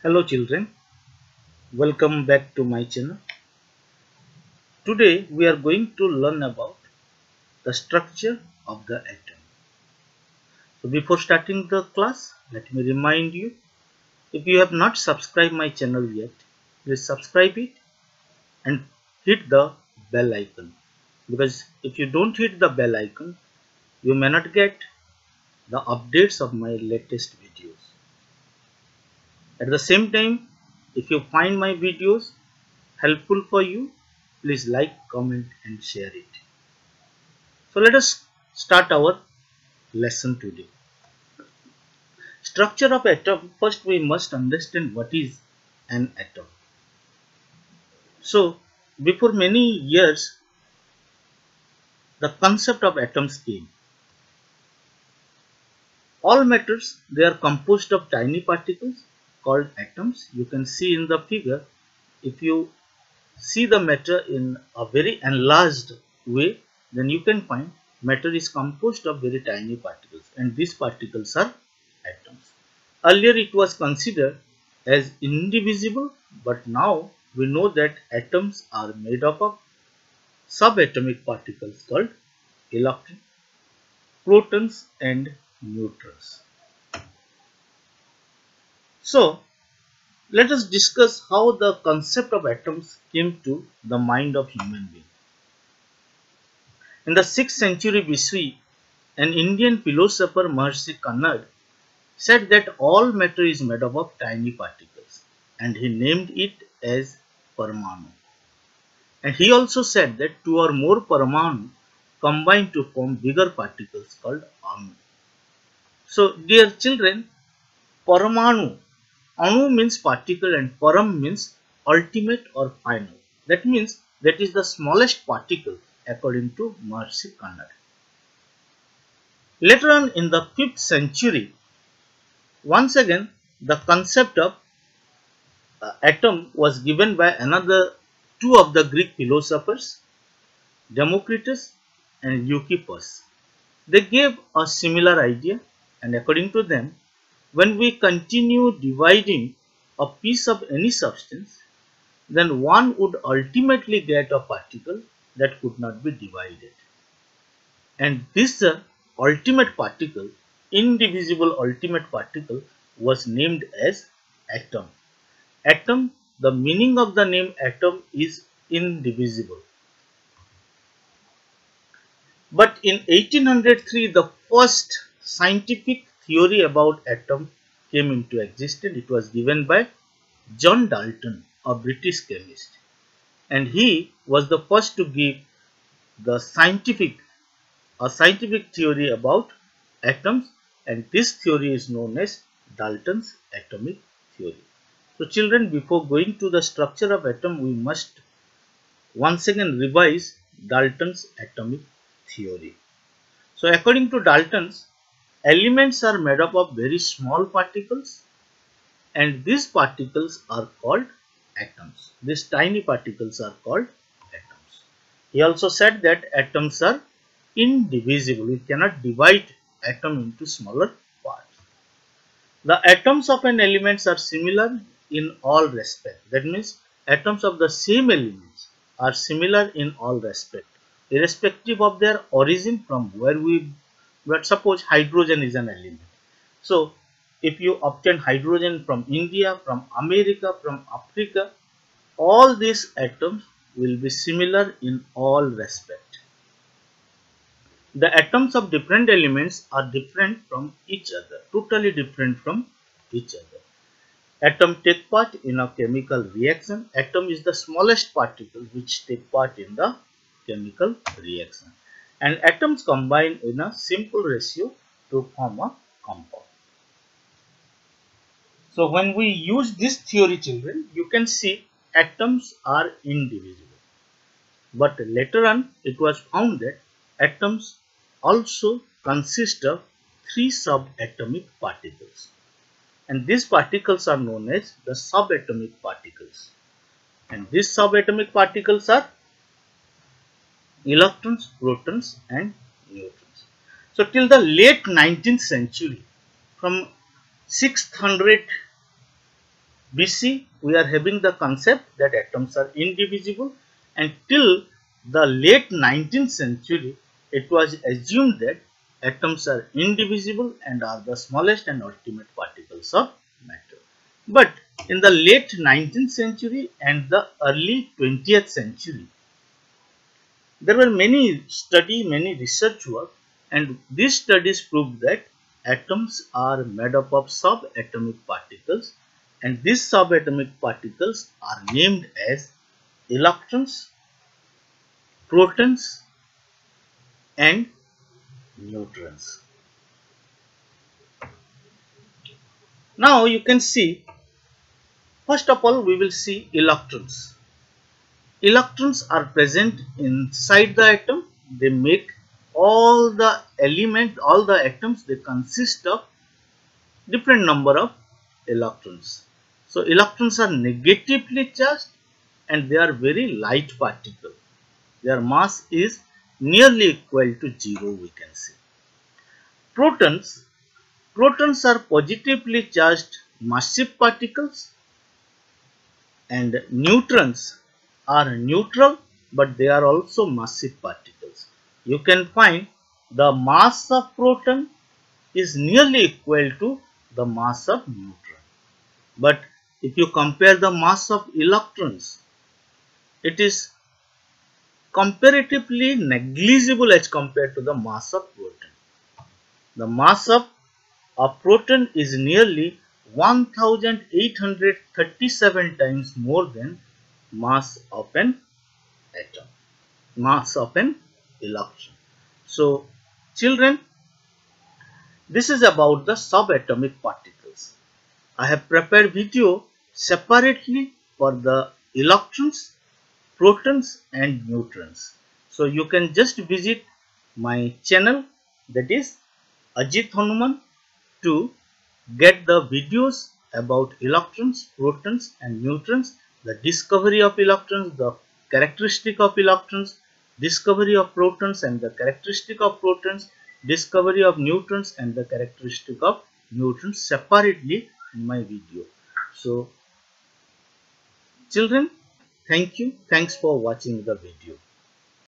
Hello children, welcome back to my channel. Today we are going to learn about the structure of the atom. So before starting the class, let me remind you, if you have not subscribed my channel yet, please subscribe it and hit the bell icon. Because if you don't hit the bell icon, you may not get the updates of my latest videos. At the same time, if you find my videos helpful for you, please like, comment and share it. So let us start our lesson today. Structure of atom. First we must understand what is an atom. So before many years the concept of atoms came. All matters, they are composed of tiny particles called atoms. You can see in the figure, if you see the matter in a very enlarged way, then you can find matter is composed of very tiny particles, and these particles are atoms. Earlier it was considered as indivisible, but now we know that atoms are made up of subatomic particles called electrons, protons and neutrons. So let us discuss how the concept of atoms came to the mind of human being. In the 6th century BC, an Indian philosopher Maharishi Kannad said that all matter is made up of tiny particles, and he named it as Parmanu. And he also said that two or more Parmanu combine to form bigger particles called Anu. So dear children, Parmanu, Anu means particle and Param means ultimate or final. That means that is the smallest particle according to Maharishi Kannad. Later on in the 5th century, once again the concept of atom was given by another two of the Greek philosophers, Democritus and Euchippus. They gave a similar idea, and according to them, when we continue dividing a piece of any substance, then one would ultimately get a particle that could not be divided. And this ultimate particle, indivisible ultimate particle, was named as atom. Atom, the meaning of the name atom is indivisible. But in 1803, the first scientific theory about atom came into existence. It was given by John Dalton, a British chemist. And he was the first to give the a scientific theory about atoms, and this theory is known as Dalton's atomic theory. So children, before going to the structure of atom, we must once again revise Dalton's atomic theory. So according to Dalton's, elements are made up of very small particles, and these particles are called atoms. These tiny particles are called atoms. He also said that atoms are indivisible. We cannot divide atom into smaller parts. The atoms of an element are similar in all respects. That means atoms of the same elements are similar in all respects, irrespective of their origin from where but suppose hydrogen is an element. So if you obtain hydrogen from India, from America, from Africa, all these atoms will be similar in all respects. The atoms of different elements are different from each other, totally different from each other. Atom take part in a chemical reaction. Atom is the smallest particle which take part in the chemical reaction. And atoms combine in a simple ratio to form a compound. So when we use this theory, children, you can see atoms are indivisible. But later on, it was found that atoms also consist of three subatomic particles. And these particles are known as the subatomic particles. And these subatomic particles are electrons, protons and neutrons. So till the late 19th century, from 600 BC, we are having the concept that atoms are indivisible, and till the late 19th century, it was assumed that atoms are indivisible and are the smallest and ultimate particles of matter. But in the late 19th century and the early 20th century, there were many research work, and these studies proved that atoms are made up of subatomic particles, and these subatomic particles are named as electrons, protons, and neutrons. Now you can see, first of all, we will see electrons. Electrons are present inside the atom. They make all the atoms, they consist of different number of electrons. So electrons are negatively charged and they are very light particle. Their mass is nearly equal to 0, we can say. Protons are positively charged massive particles, and neutrons are neutral but they are also massive particles. You can find the mass of proton is nearly equal to the mass of neutron. But if you compare the mass of electrons, it is comparatively negligible as compared to the mass of proton. The mass of a proton is nearly 1837 times more than mass of an atom, mass of an electron. So children, this is about the subatomic particles. I have prepared video separately for the electrons, protons and neutrons. So you can just visit my channel, that is Ajit Hanuman, to get the videos about electrons, protons and neutrons, the discovery of electrons, the characteristic of electrons, discovery of protons and the characteristic of protons, discovery of neutrons and the characteristic of neutrons separately in my video. So children, thank you. Thanks for watching the video.